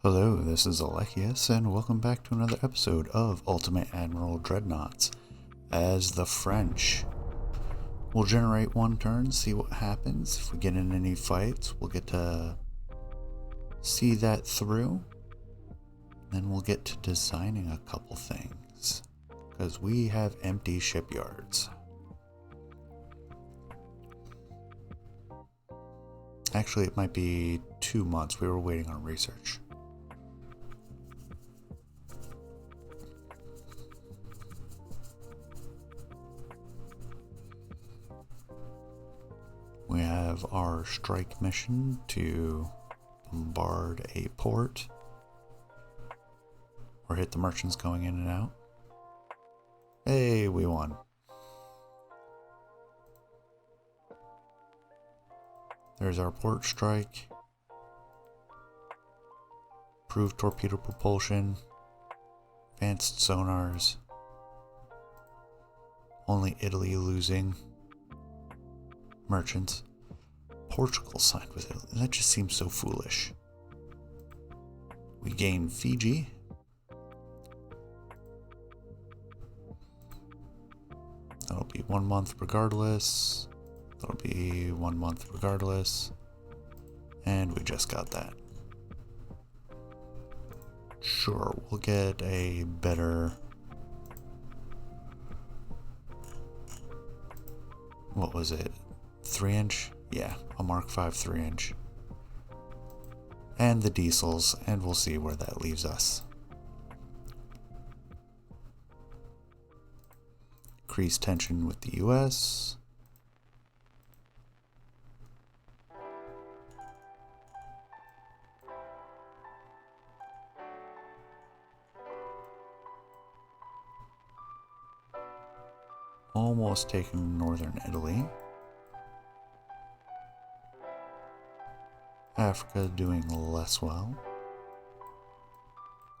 Hello, this is Alechius, and welcome back to another episode of Ultimate Admiral Dreadnoughts. As the French, we'll generate one turn, see what happens. If we get in any fights, we'll get to see that through. Then we'll get to designing a couple things, because we have empty shipyards. Actually, it might be 2 months. We were waiting on research. We have our strike mission to bombard a port or hit the merchants going in and out. Hey, we won. There's our port strike. Improved torpedo propulsion. Advanced sonars. Only Italy losing. Merchants. Portugal signed with Italy. That just seems so foolish. We gain Fiji. That'll be 1 month regardless. That'll be 1 month regardless. And we just got that. Sure, we'll get a better... What was it? 3-inch? Yeah, a Mark V 3-inch. And the diesels, and we'll see where that leaves us. Increase tension with the US. Almost taking northern Italy. Africa doing less well,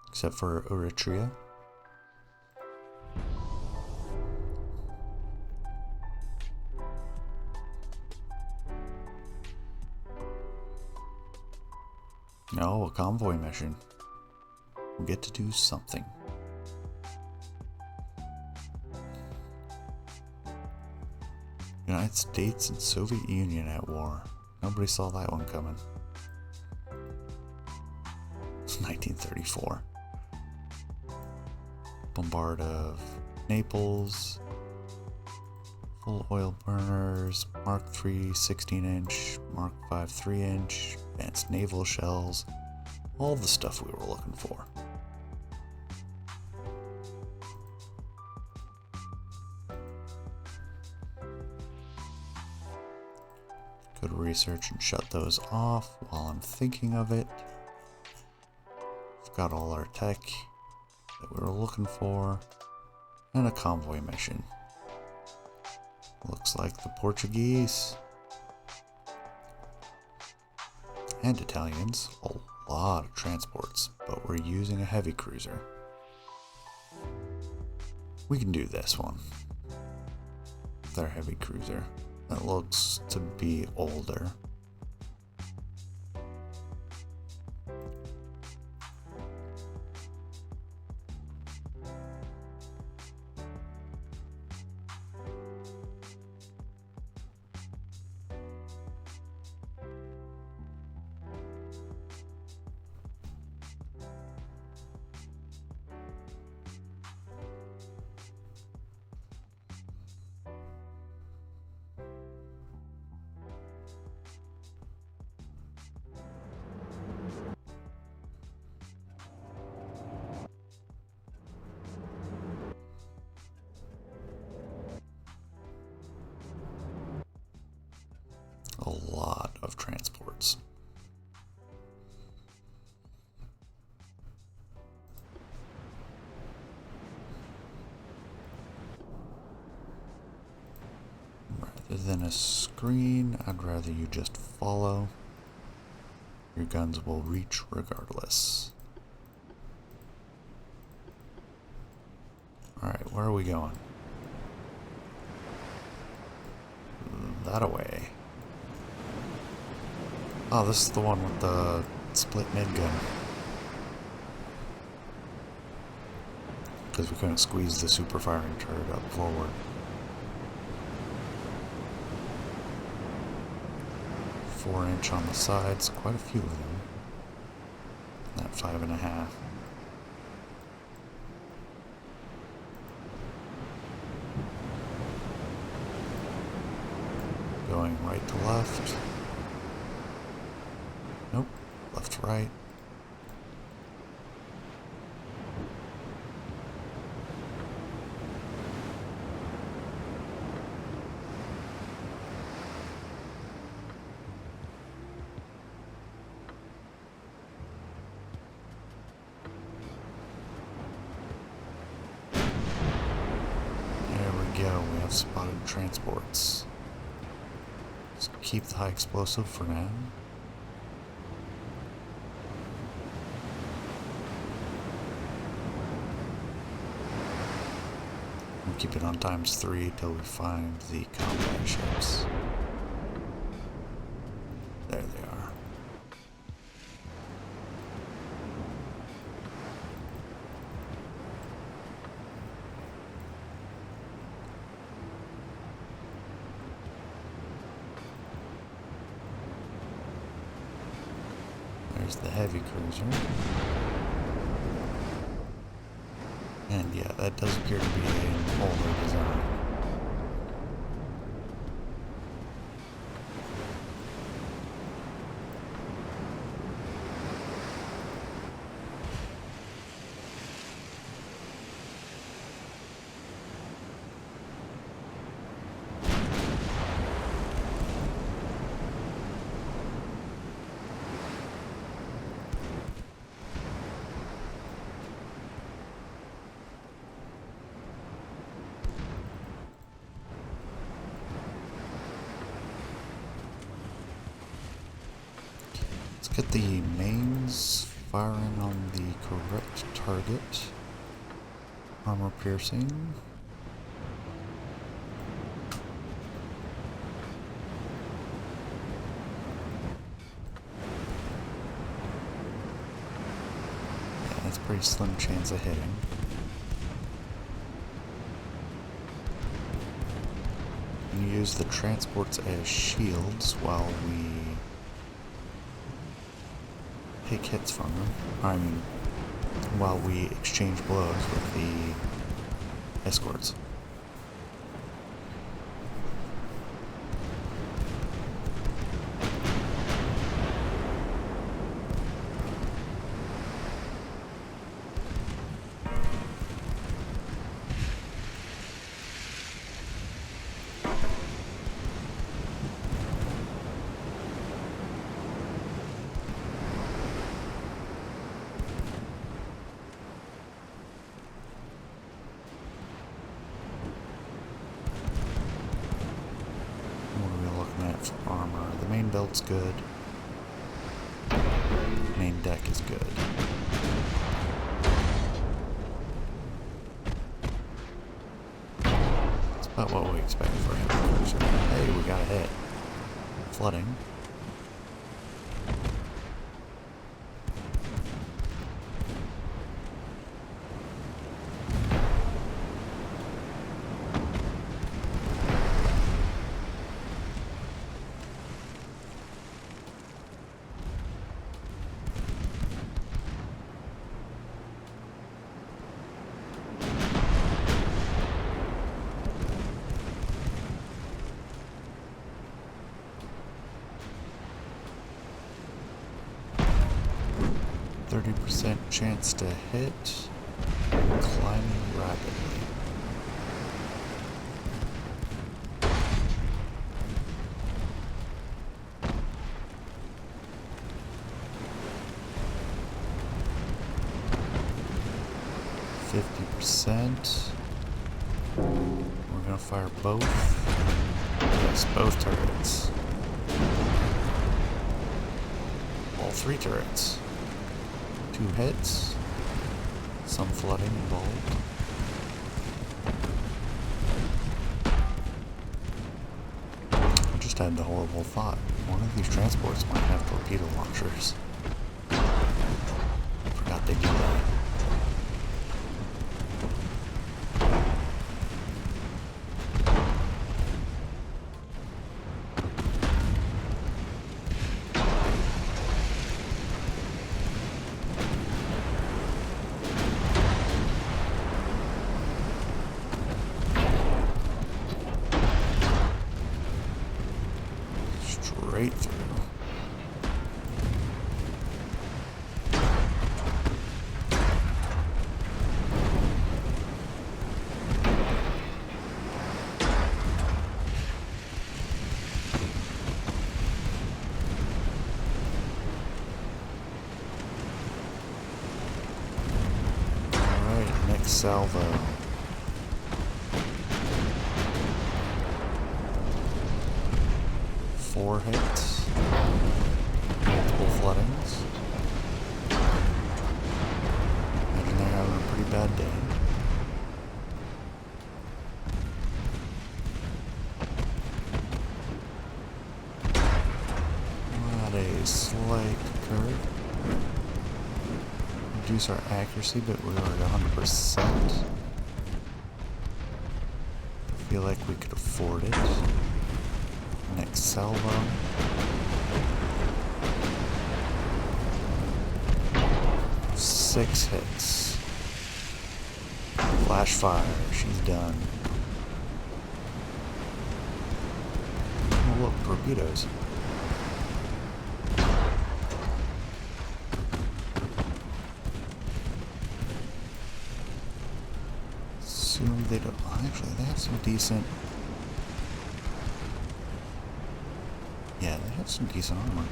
except for Eritrea. No, a convoy mission. We'll get to do something. United States and Soviet Union at war. Nobody saw that one coming. It's 1934. Bombard of Naples. Full oil burners. Mark III 16-inch. Mark V 3-inch. Advanced naval shells. All the stuff we were looking for. Go to research and shut those off while I'm thinking of it. We've got all our tech that we were looking for, and a convoy mission. Looks like the Portuguese and Italians, a lot of transports, but we're using a heavy cruiser. We can do this one. Their heavy cruiser. That looks to be older. A lot of transports. Rather than a screen, I'd rather you just follow. Your guns will reach regardless. Alright, where are we going? That away. Oh, this is the one with the split mid gun. because we couldn't squeeze the super firing turret up forward. Four-inch on the sides, quite a few of them. That 5.5. Going right to left. Nope, left to right. We have spotted transports. Let's keep the high explosive for now. We'll keep it on ×3 till we find the convoy ships. There they are. There's the heavy cruiser. And yeah, that does appear to be an older design. Get the mains firing on the correct target. Armor piercing. Yeah, that's a pretty slim chance of hitting. You use the transports as shields while we take hits from them. I mean, while we exchange blows with the escorts. For armor. The main belt's good. Main deck is good. It's about what we expect for a heavy cruiser. Hey, we got a hit. Flooding. %, chance to hit, climbing rapidly. %. We're gonna fire both. Yes, both turrets. All 3 turrets. 2 hits. Some flooding involved. I just had the horrible thought. One of these transports might have torpedo launchers. Forgot they do that. salvo. Four hits. Multiple floodings. Imagine they're having a pretty bad day. Not a slight curve. Reduce our accuracy, but we are at 100%. I feel like we could afford it. Next salvo. Six hits. Flash fire. She's done. Oh look, torpedoes. Assume they don't. Actually, they have some decent. Yeah, they have some decent armor.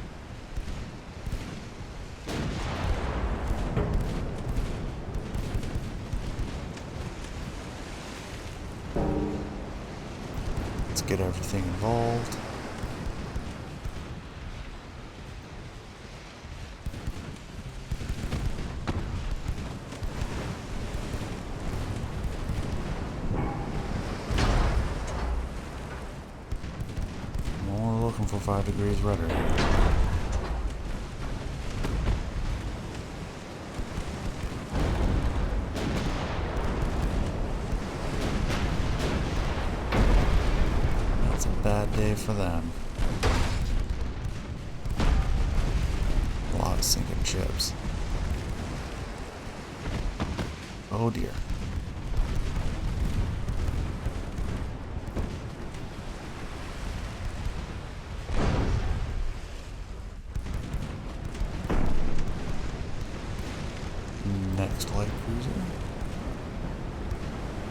Let's get everything involved. More looking for 5 degrees rudder. That's a bad day for them. A lot of sinking ships. Oh dear. Next light cruiser.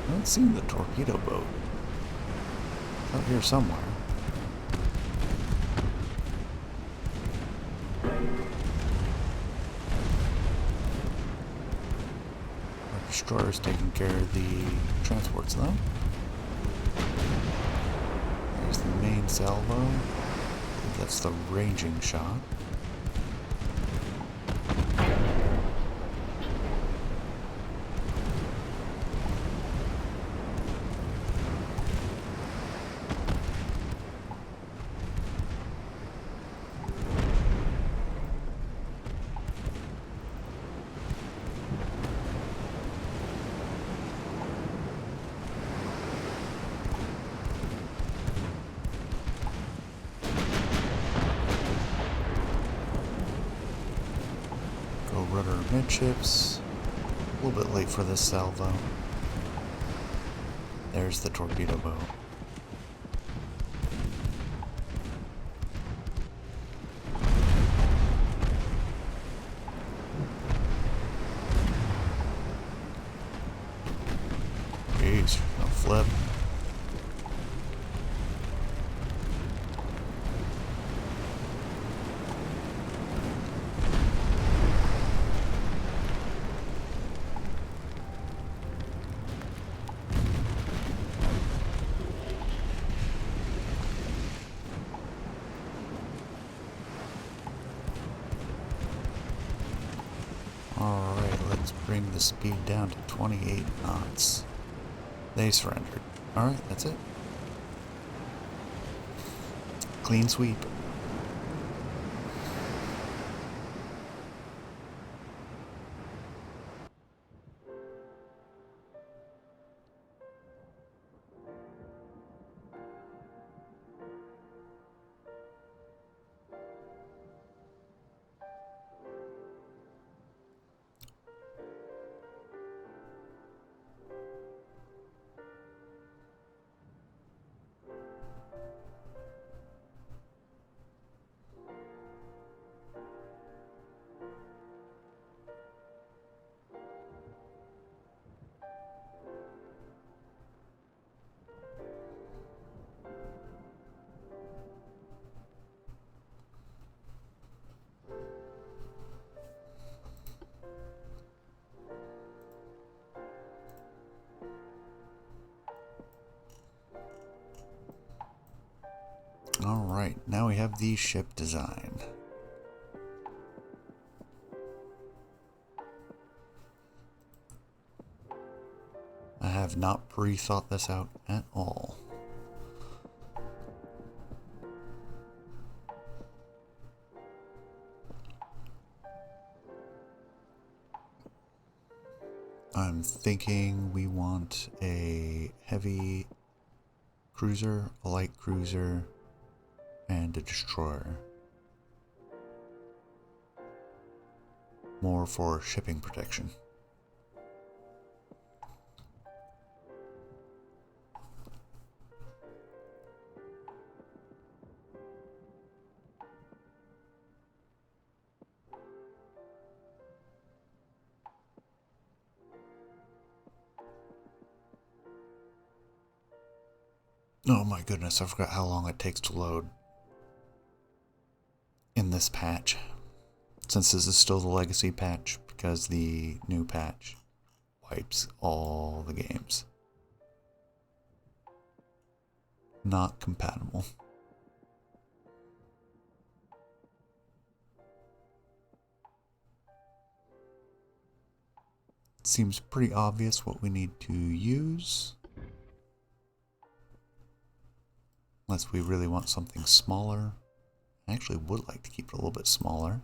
I haven't seen the torpedo boat. It's out here somewhere. Our destroyer's taking care of the transports though. There's the main salvo. I think that's the ranging shot. Rudder midships. A little bit late for this salvo. There's the torpedo boat. Jeez, no flip. Alright, let's bring the speed down to 28 knots. They surrendered. Alright, that's it. Clean sweep. Alright, now we have the ship design. I have not pre-thought this out at all. I'm thinking we want a heavy cruiser, a light cruiser, and a destroyer. More for shipping protection. Oh my goodness, I forgot how long it takes to load in this patch. Since this is still the legacy patch, because the new patch wipes all the games. Not compatible. It seems pretty obvious what we need to use. Unless we really want something smaller. I actually would like to keep it a little bit smaller.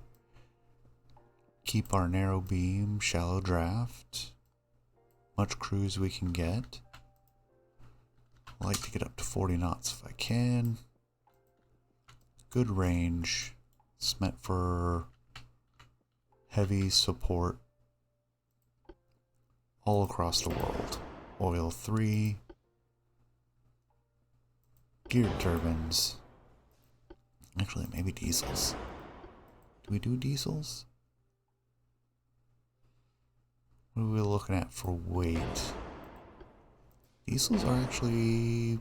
Keep our narrow beam, shallow draft. Much cruise we can get. I like to get up to 40 knots if I can. Good range. It's meant for heavy support all across the world. Oil 3. Geared turbines. Actually, maybe diesels. Do we do diesels? What are we looking at for weight? Diesels are actually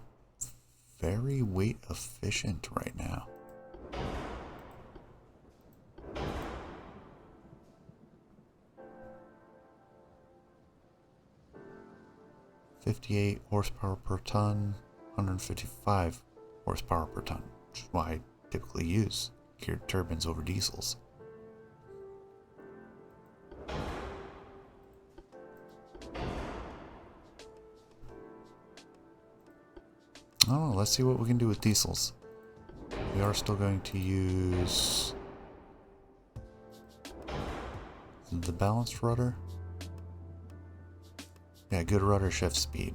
very weight efficient right now. $58 horsepower per ton, 155 horsepower per ton, which is why I typically use geared turbines over diesels. Oh, let's see what we can do with diesels. We are still going to use the balanced rudder. Yeah, good rudder shift speed.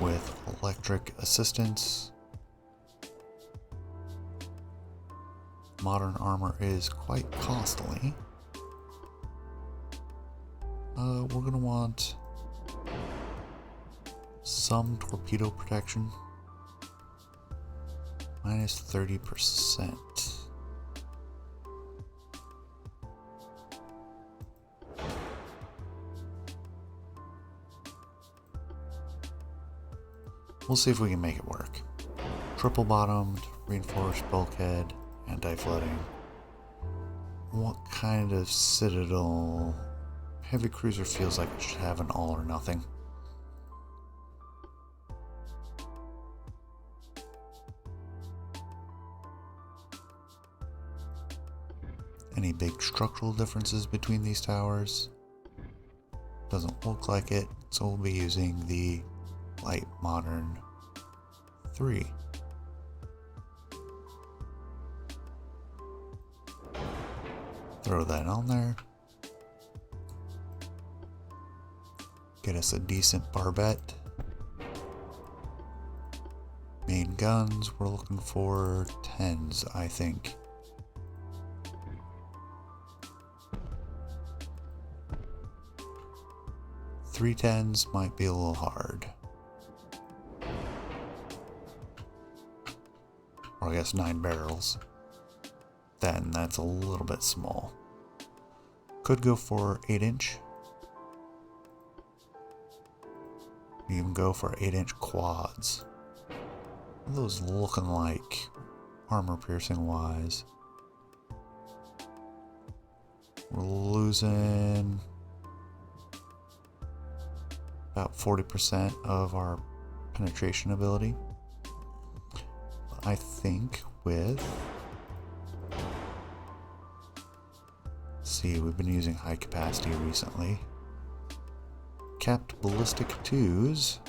With electric assistance. Modern armor is quite costly. We're gonna want some torpedo protection. Minus 30%. We'll see if we can make it work. Triple bottomed, reinforced bulkhead, anti-flooding. What kind of citadel? Heavy cruiser feels like it should have an all or nothing. Any big structural differences between these towers? Doesn't look like it, so we'll be using the light modern 3. Throw that on there. Get us a decent barbette. Main guns, we're looking for 10s, I think. Three 10s might be a little hard. Or I guess 9 barrels. Then that's a little bit small. Could go for 8-inch. Even go for 8-inch quads. What are those looking like? armor piercing wise. We're losing about 40% of our penetration ability. I think with... see, we've been using high capacity recently. Capped ballistic 2s.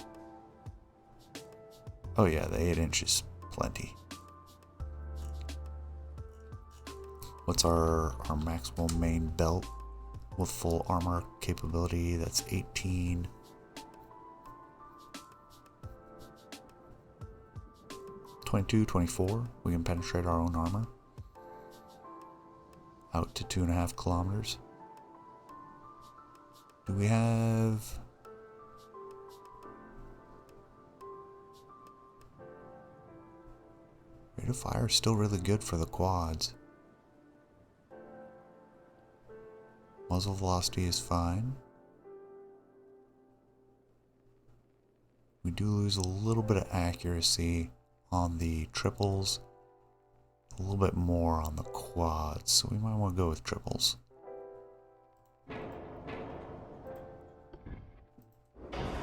Oh yeah, the 8 inches, plenty. What's our maximum main belt with full armor capability? That's 18. 22, 24. We can penetrate our own armor. Out to 2.5 kilometers. Do we have... rate of fire is still really good for the quads. Muzzle velocity is fine. We do lose a little bit of accuracy on the triples, a little bit more on the quads, so we might want to go with triples.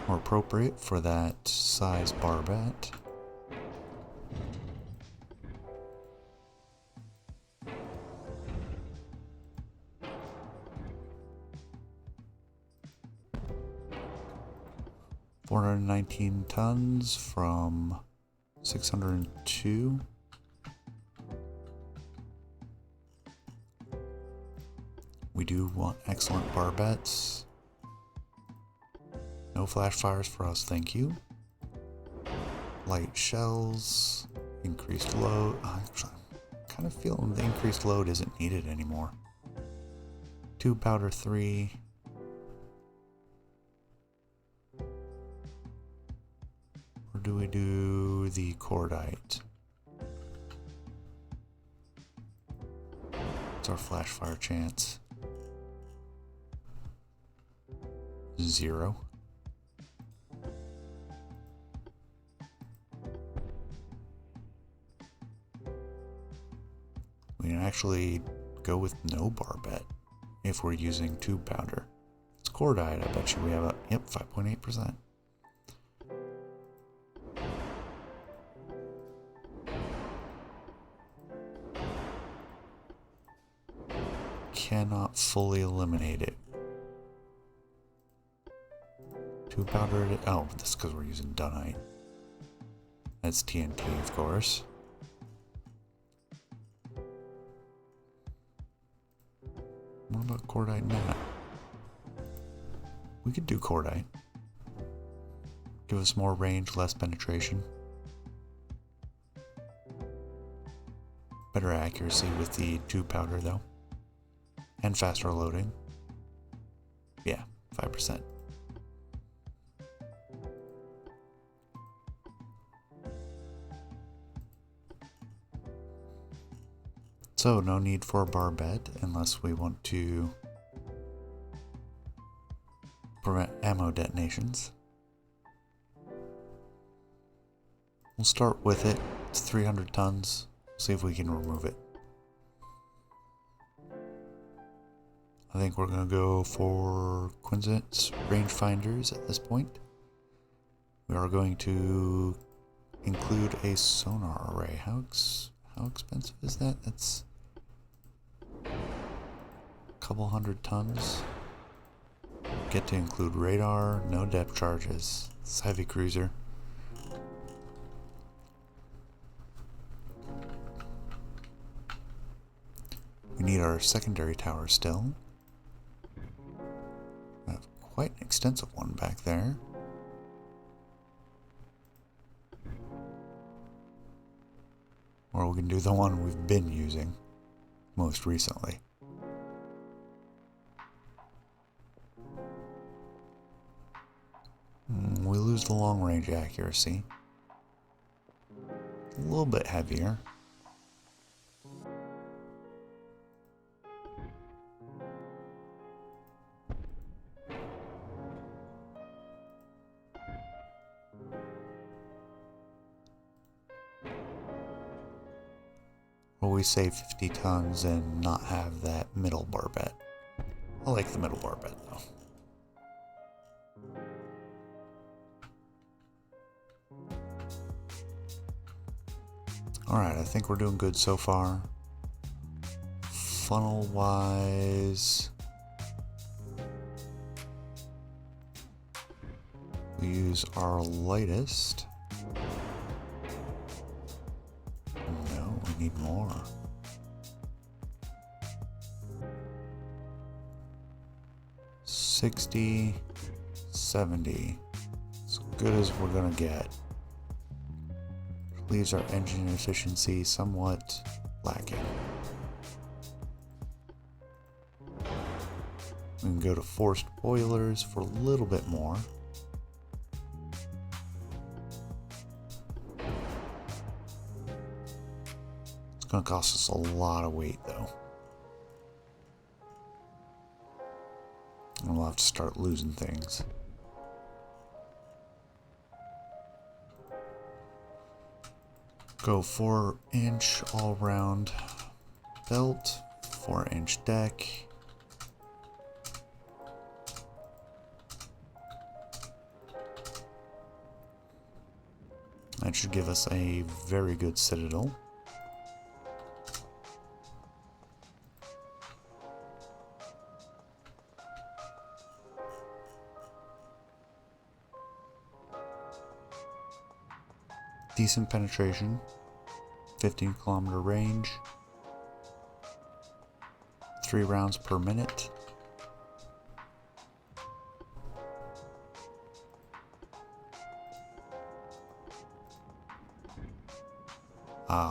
More appropriate for that size barbette. $419 tons from 602. We do want excellent barbettes. No flash fires for us, thank you. Light shells, increased load. I'm kind of feeling the increased load isn't needed anymore. Tube powder 3. Or do we do the cordite? What's our flash fire chance? 0. We can actually go with no barbette if we're using tube powder. It's cordite, I bet you we have a, yep, 5.8%. Cannot fully eliminate it. Tube powder, oh, this is because we're using dunite. That's TNT, of course. What about cordite now? We could do cordite. Give us more range, less penetration. Better accuracy with the tube powder though. And faster loading. Yeah, 5%. So no need for a barbette unless we want to prevent ammo detonations. We'll start with it. It's 300 tons. See if we can remove it. I think we're going to go for Quinzet's rangefinders at this point. We are going to include a sonar array. How expensive is that? That's a couple hundred tons. Get to include radar, no depth charges. It's a heavy cruiser. We need our secondary tower still. We have quite an extensive one back there. Or we can do the one we've been using most recently. We lose the long range accuracy. A little bit heavier. we say 50 tons and not have that middle barbette? I like the middle barbette though. Alright, I think we're doing good so far. Funnel wise, we use our lightest. No, we need more. $60, $70. As good as we're gonna get. Leaves our engine efficiency somewhat lacking. We can go to forced boilers for a little bit more. It's going to cost us a lot of weight though. And we'll have to start losing things. Go 4-inch all-round belt, 4-inch deck. That should give us a very good citadel. Decent penetration, 15-kilometer range, 3 rounds per minute.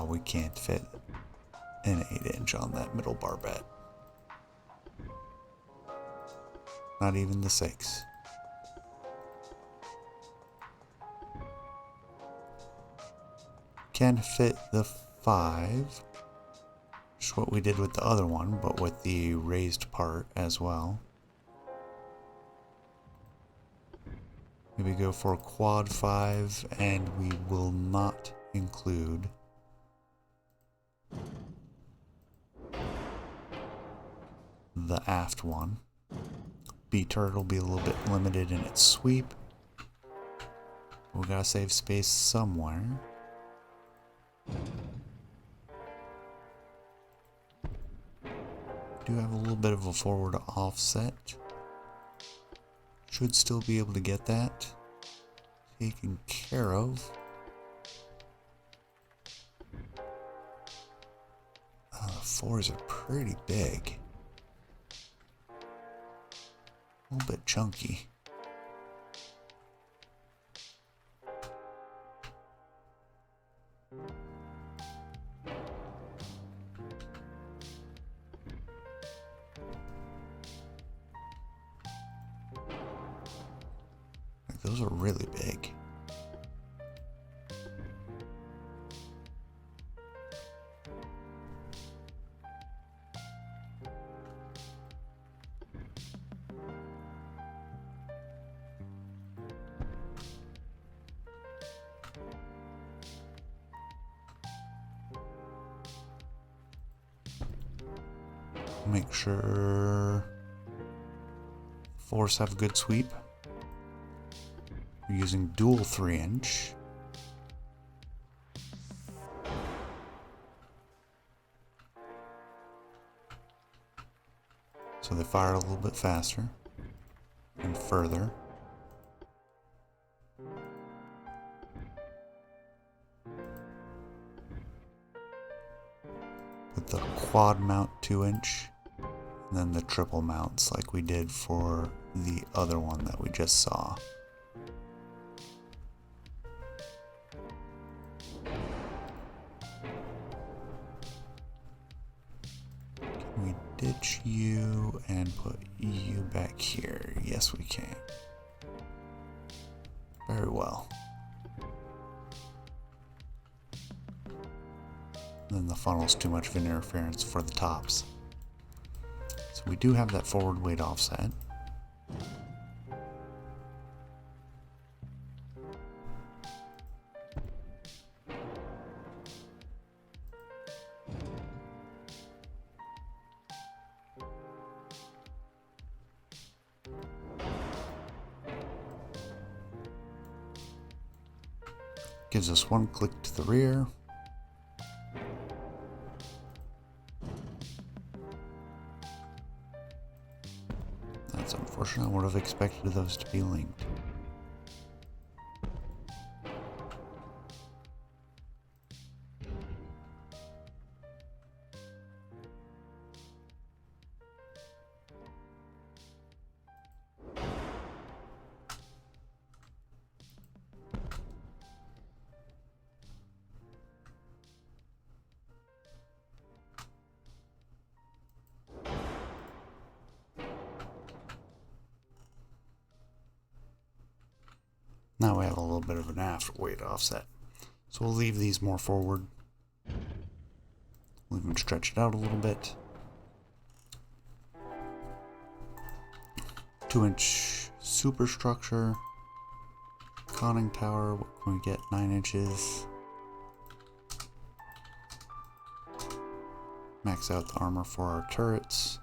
We can't fit an 8-inch on that middle barbette. Not even the 6. Can fit the 5, which is what we did with the other one, but with the raised part as well. Maybe go for a quad 5, and we will not include the aft one. B turret will be a little bit limited in its sweep. We gotta save space somewhere. Do have a little bit of a forward offset. Should still be able to get that taken care of. The 4s are pretty big. A little bit chunky. Those are really big. Make sure force have a good sweep. We're using dual 3-inch. So they fire a little bit faster and further. With the quad mount 2-inch, and then the triple mounts like we did for the other one that we just saw. Can we ditch you and put you back here? Yes, we can. Very well. And then the funnel's too much of an interference for the tops. So we do have that forward weight offset. Gives us one click to the rear. That's unfortunate. I would have expected those to be linked. Now we have a little bit of an aft weight offset. So we'll leave these more forward. We'll even stretch it out a little bit. 2-inch superstructure. Conning tower, what can we get? 9 inches. Max out the armor for our turrets.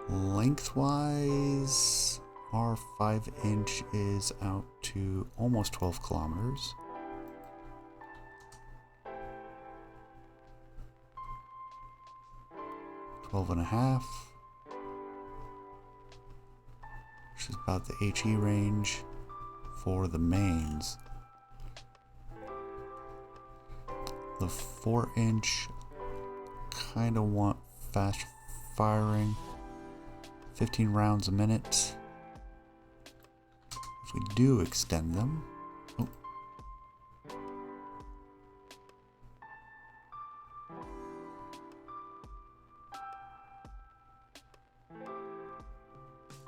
Lengthwise, our 5-inch is out to almost 12 kilometers. Twelve and a half, which is about the HE range for the mains. The 4-inch kind of want fast firing, 15 rounds a minute. If we do extend them,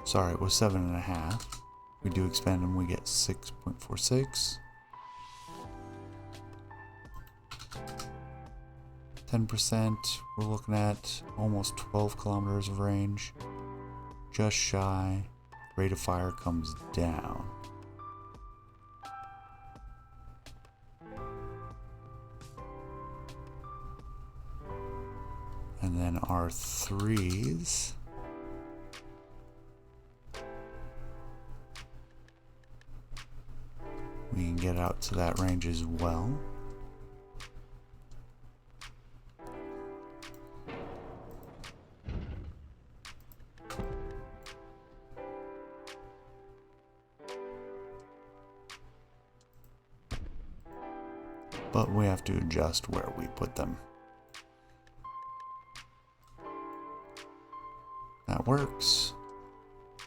sorry, it was 7.5. We do expand them, we get 6.46. 10%, we're looking at almost 12 kilometers of range. Just shy. Rate of fire comes down. And then our 3s. We can get out to that range as well. But we have to adjust where we put them. That works.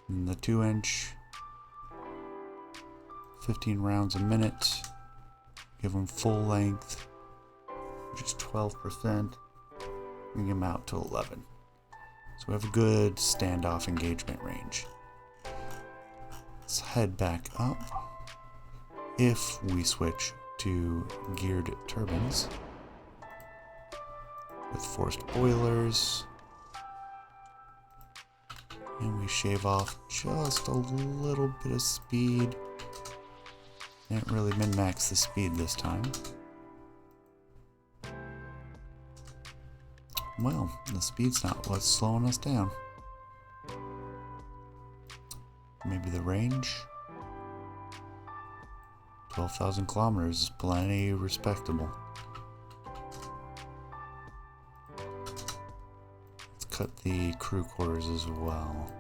And the 2-inch, 15 rounds a minute. Give them full length, which is 12%. Bring them out to 11. So we have a good standoff engagement range. Let's head back up. If we switch to geared turbines with forced boilers, and we shave off just a little bit of speed. Didn't really min-max the speed this time. Well, the speed's not what's slowing us down. Maybe the range? 12,000 kilometers is plenty respectable. Let's cut the crew quarters as well.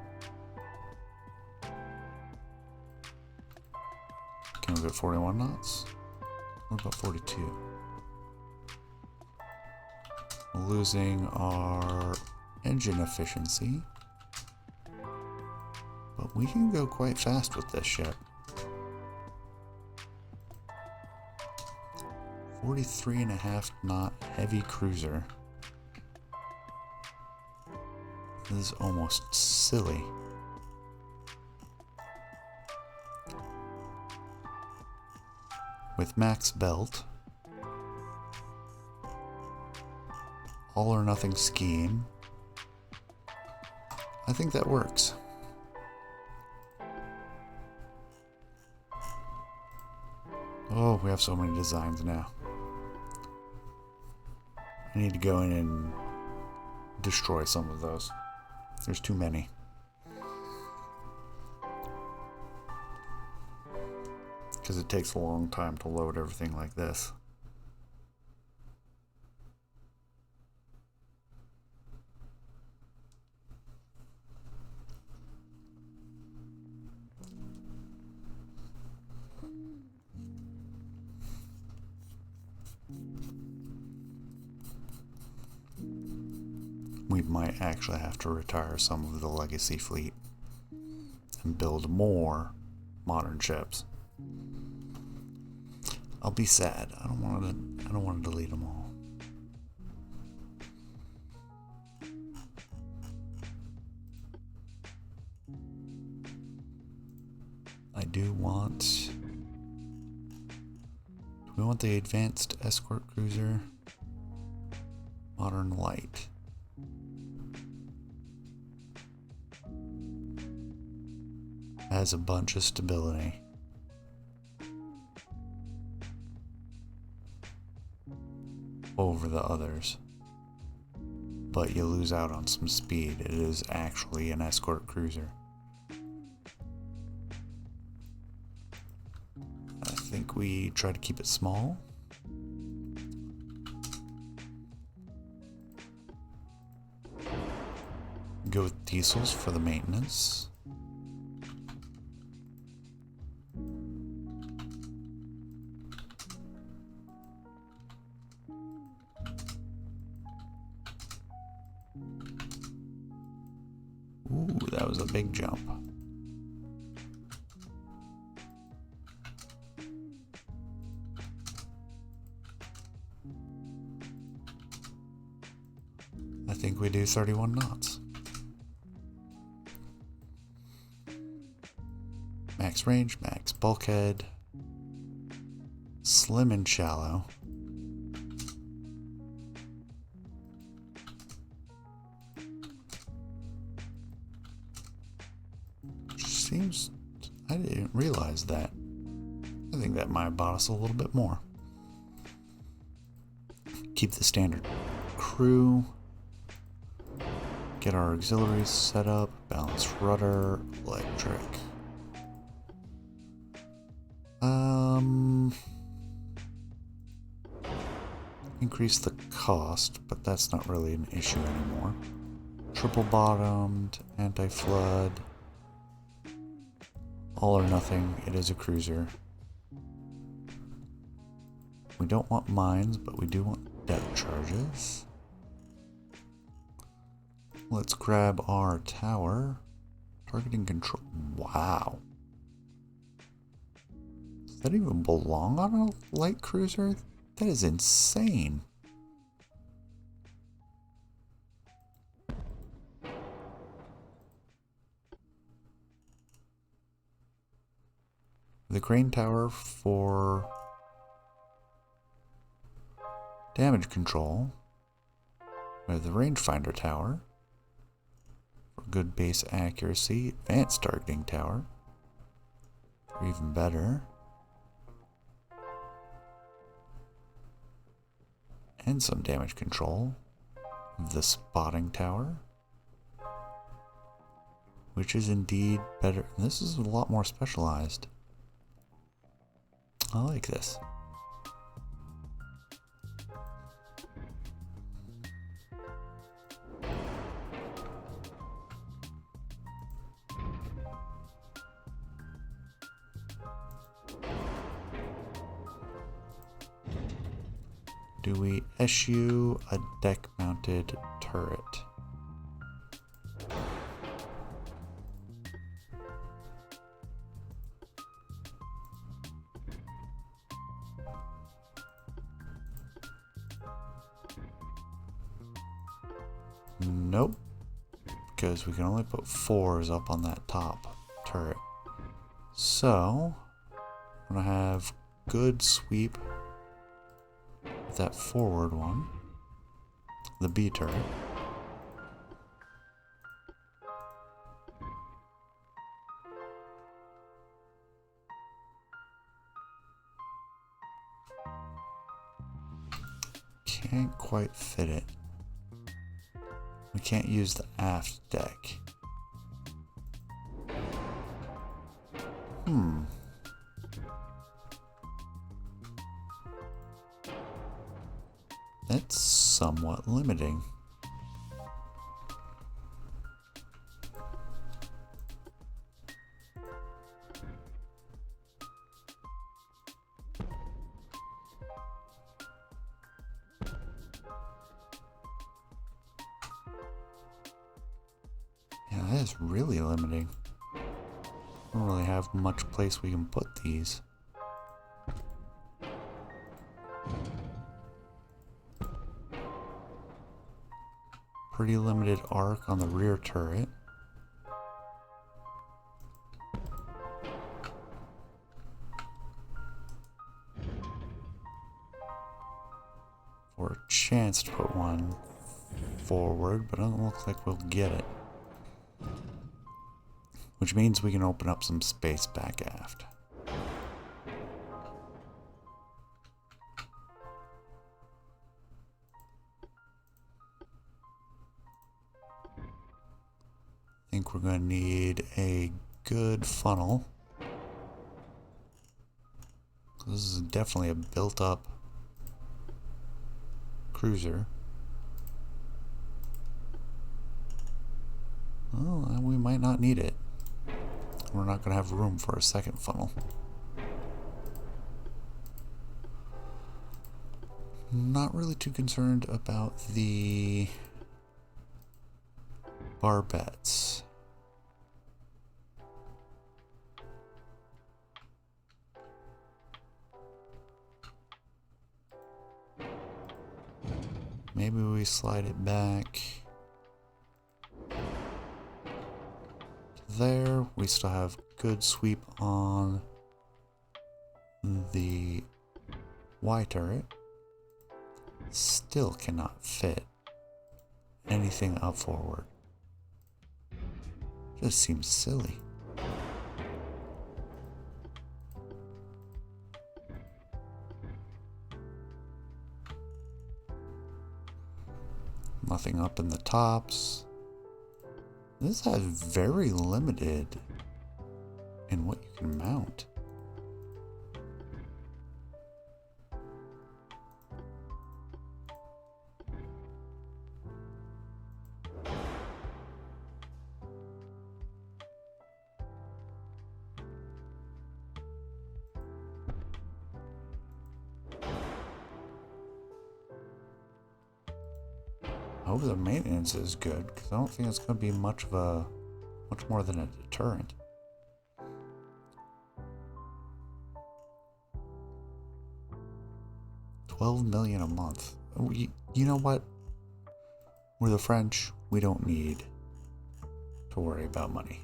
Can we get 41 knots? What about 42? We're losing our engine efficiency, but we can go quite fast with this ship. 43.5 knot heavy cruiser. This is almost silly. With max belt, all or nothing scheme, I think that works. Oh, we have so many designs now. I need to go in and destroy some of those. There's too many. because it takes a long time to load everything like this. We might actually have to retire some of the legacy fleet and build more modern ships. I'll be sad. I don't want to delete them all. Do we want the advanced escort cruiser? Modern light. Has a bunch of stability. Over the others. But you lose out on some speed. It is actually an escort cruiser. I think we try to keep it small. Go with diesels for the maintenance. Ooh, that was a big jump. I think we do 31 knots. Max range, max bulkhead, slim and shallow. Seems, I didn't realize that. I think that might have bought us a little bit more. Keep the standard crew. Get our auxiliaries set up. Balance rudder, electric. Increase the cost, but that's not really an issue anymore. Triple bottomed, anti-flood. All or nothing, it is a cruiser. We don't want mines, but we do want depth charges. Let's grab our tower. Targeting control. Wow. Does that even belong on a light cruiser? That is insane. The crane tower for damage control. We have the rangefinder tower for good base accuracy. Advanced targeting tower for even better. And some damage control. The spotting tower, which is indeed better. This is a lot more specialized. I like this. Do we issue a deck-mounted turret? Nope, because we can only put 4s up on that top turret. So, I'm gonna have good sweep. That forward one, the B turret. Can't quite fit it. We can't use the aft deck. That's somewhat limiting. Yeah, that is really limiting. We don't really have much place we can put these. Pretty limited arc on the rear turret. For a chance to put one forward, but it doesn't look like we'll get it. Which means we can open up some space back aft. I think we're going to need a good funnel. This is definitely a built-up cruiser. Well, we might not need it. We're not going to have room for a second funnel. Not really too concerned about the barbettes. Maybe we slide it back there. We still have good sweep on the Y turret. Still cannot fit anything up forward. Just seems silly. Nothing up in the tops. This has very limited in what you can mount. I hope the maintenance is good, because I don't think it's going to be much more than a deterrent. $12 million a month. You know what? We're the French. We don't need to worry about money.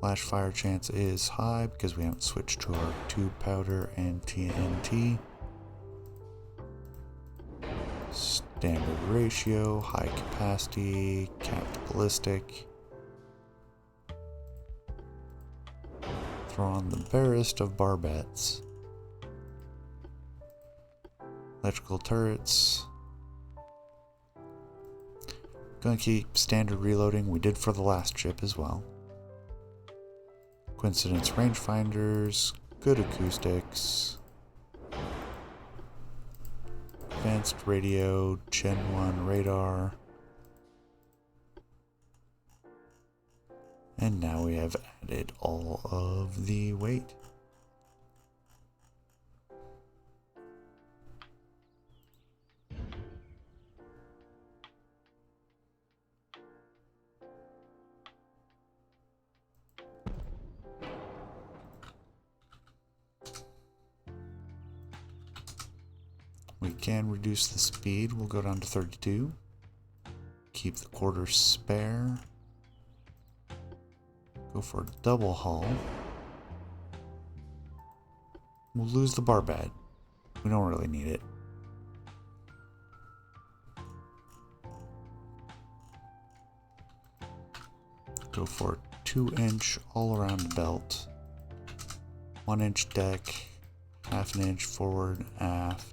Flash fire chance is high because we haven't switched to our tube powder and TNT. Standard ratio, high capacity, capped ballistic. Throw on the barest of barbettes. Electrical turrets. Gonna keep standard reloading. We did for the last ship as well. Coincidence rangefinders, good acoustics. Advanced radio, Gen 1 radar. And now we have added all of the weight. We can reduce the speed. We'll go down to 32. Keep the quarters spare. Go for a double hull. We'll lose the barbette. We don't really need it. Go for a 2-inch all-around belt. 1-inch deck. Half an inch forward, aft.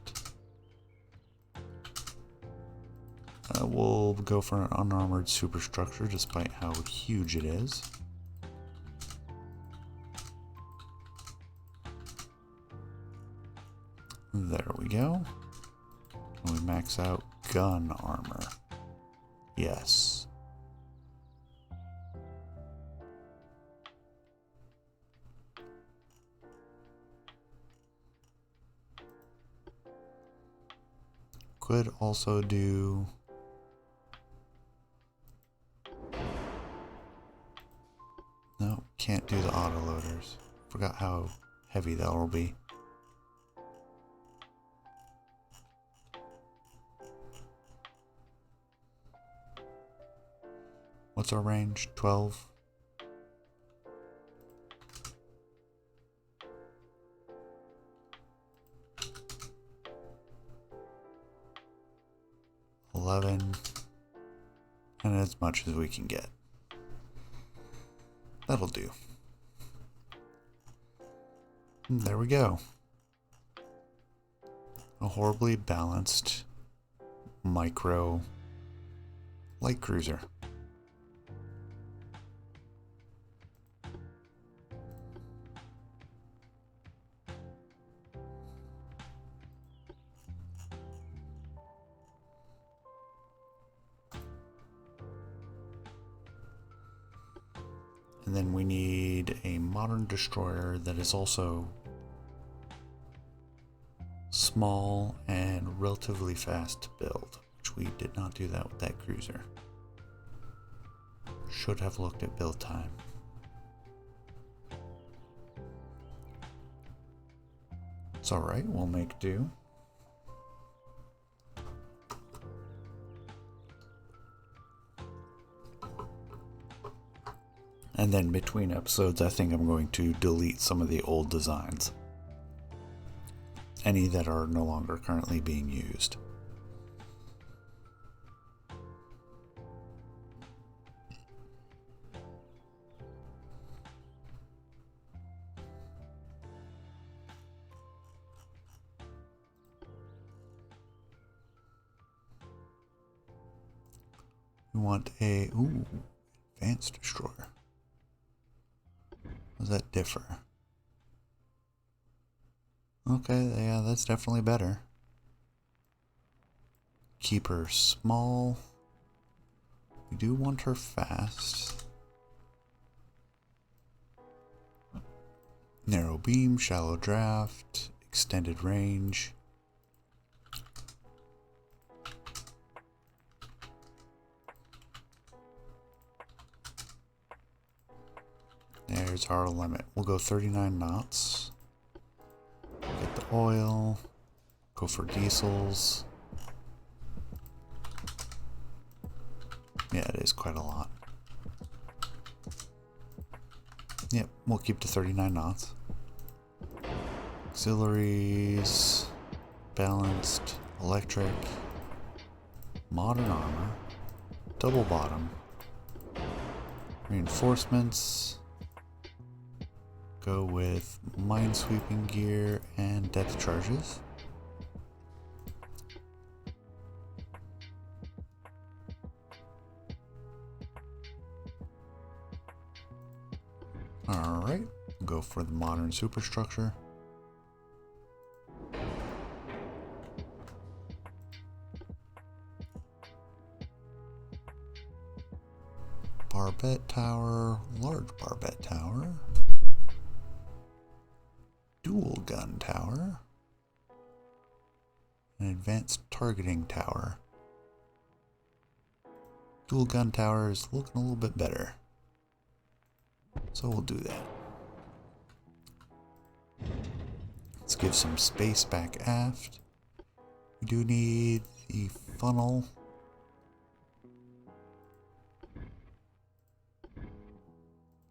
We'll go for an unarmored superstructure despite how huge it is. There we go. Can we max out gun armor? Yes. Could also do... No, can't do the autoloaders. Forgot how heavy that will be. What's our range? 12? $11, and as much as we can get. That'll do. And there we go. A horribly balanced micro light cruiser. And then we need a modern destroyer that is also small and relatively fast to build, which we did not do that with that cruiser. Should have looked at build time. It's alright, we'll make do. And then between episodes, I think I'm going to delete some of the old designs. Any that are no longer currently being used. We want a advanced destroyer. Does that differ? Okay, yeah, that's definitely better. Keep her small. We do want her fast. Narrow beam, shallow draft, extended range. There's our limit. We'll go 39 knots. Get the oil. Go for diesels. Yeah, it is quite a lot. Yep, we'll keep to 39 knots. Auxiliaries. Balanced. Electric. Modern armor. Double bottom. Reinforcements. Go with minesweeping gear and depth charges. Alright, go for the modern superstructure. Barbette tower, large barbette tower. Dual gun tower, an advanced targeting tower. Dual gun tower is looking a little bit better, so we'll do that. Let's give some space back aft. We do need the funnel.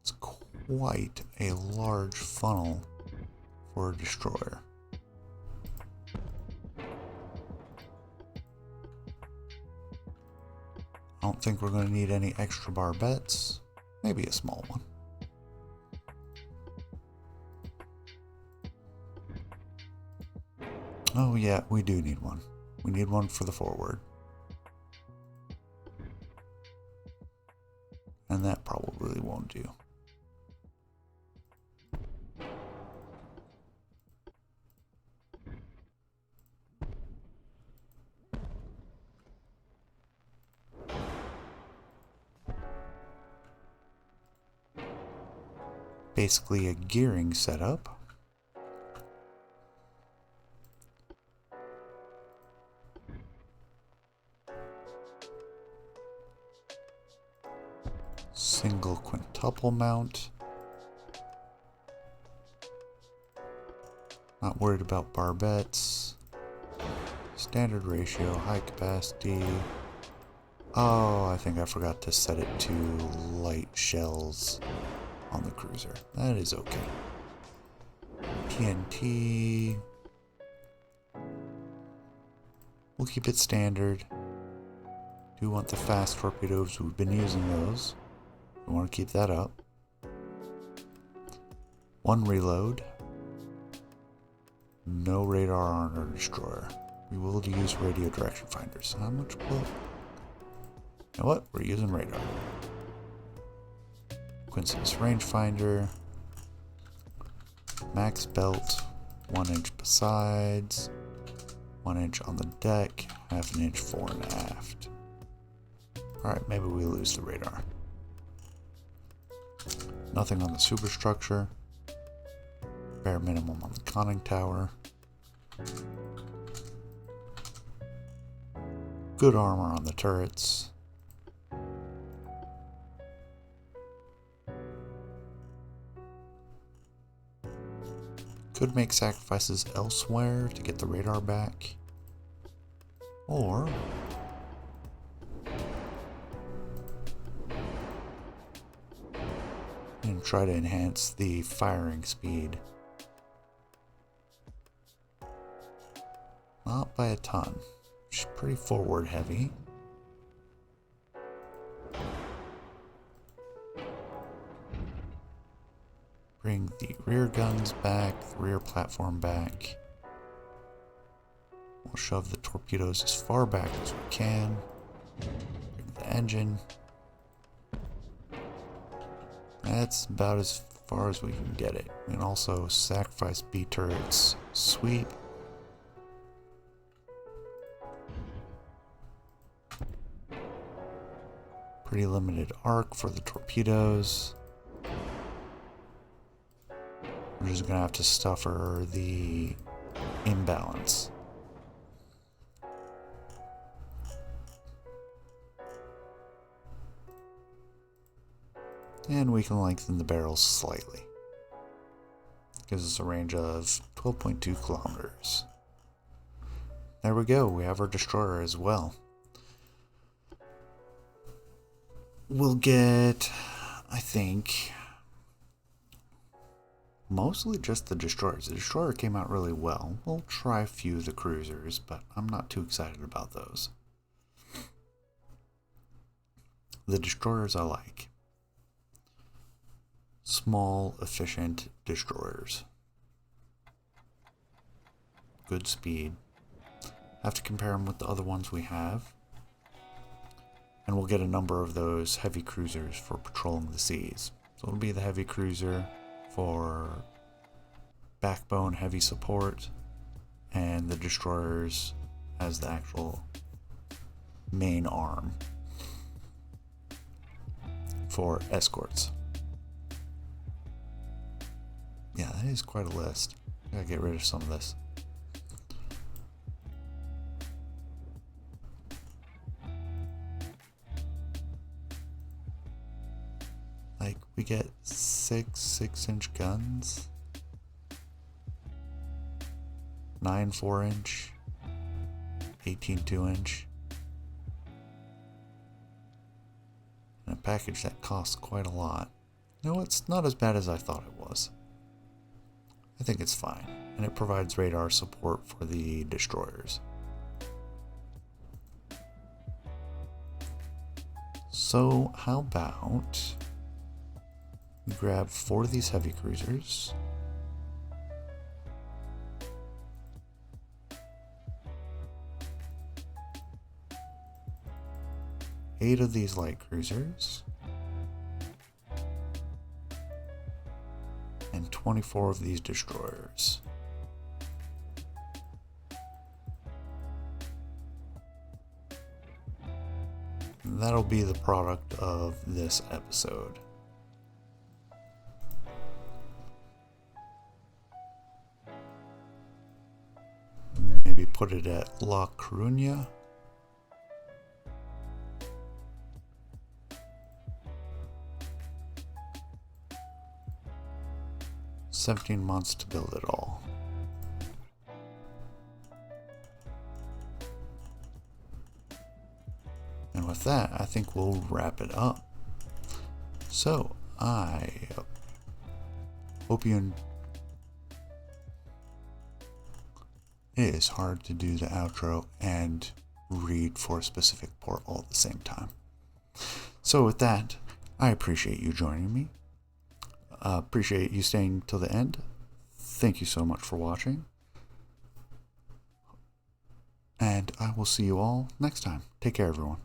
It's quite a large funnel for a destroyer. I don't think we're going to need any extra barbettes. Maybe a small one. Oh yeah, we do need one. We need one for the forward. And that probably won't do. Basically a gearing setup. Single quintuple mount. Not worried about barbettes. Standard ratio, high capacity. Oh, I think I forgot to set it to light shells on the cruiser. That is okay. TNT. We'll keep it standard. Do want the fast torpedoes. We've been using those. We want to keep that up. One reload. No radar on our destroyer. We will use radio direction finders. How much will... You know what? We're using radar. Coincidence rangefinder. Max belt. 1 inch besides. 1 inch on the deck. Half an inch fore and aft. Alright, maybe we lose the radar. Nothing on the superstructure. Bare minimum on the conning tower. Good armor on the turrets. Could make sacrifices elsewhere to get the radar back. Or and try to enhance the firing speed. Not by a ton. She's pretty forward heavy. Bring the rear guns back, the rear platform back. We'll shove the torpedoes as far back as we can. Bring the engine. That's about as far as we can get it. We can also sacrifice B turrets, sweep. Pretty limited arc for the torpedoes. We're just gonna have to suffer the imbalance. And we can lengthen the barrels slightly. Gives us a range of 12.2 kilometers. There we go, we have our destroyer as well. We'll get, I think, mostly just the destroyers. The destroyer came out really well. We'll try a few of the cruisers, but I'm not too excited about those. The destroyers I like. Small, efficient destroyers. Good speed. Have to compare them with the other ones we have. And we'll get a number of those heavy cruisers for patrolling the seas. So it'll be the heavy cruiser for backbone heavy support, and the destroyers as the actual main arm for escorts. Yeah, that is quite a list. I gotta get rid of some of this. Like, we get 6 guns, 9 4-inch, 18 2-inch, and a package that costs quite a lot. You know, it's not as bad as I thought it was. I think it's fine, and it provides radar support for the destroyers. So how about we grab 4 of these heavy cruisers. Eight of these light cruisers. And 24 of these destroyers. And that'll be the product of this episode. put it at La Coruña. $17 months to build it all. And with that, I think we'll wrap it up. So, I hope you... It is hard to do the outro and read for a specific port all at the same time. So with that, I appreciate you joining me. Appreciate you staying till the end. Thank you so much for watching. And I will see you all next time. Take care, everyone.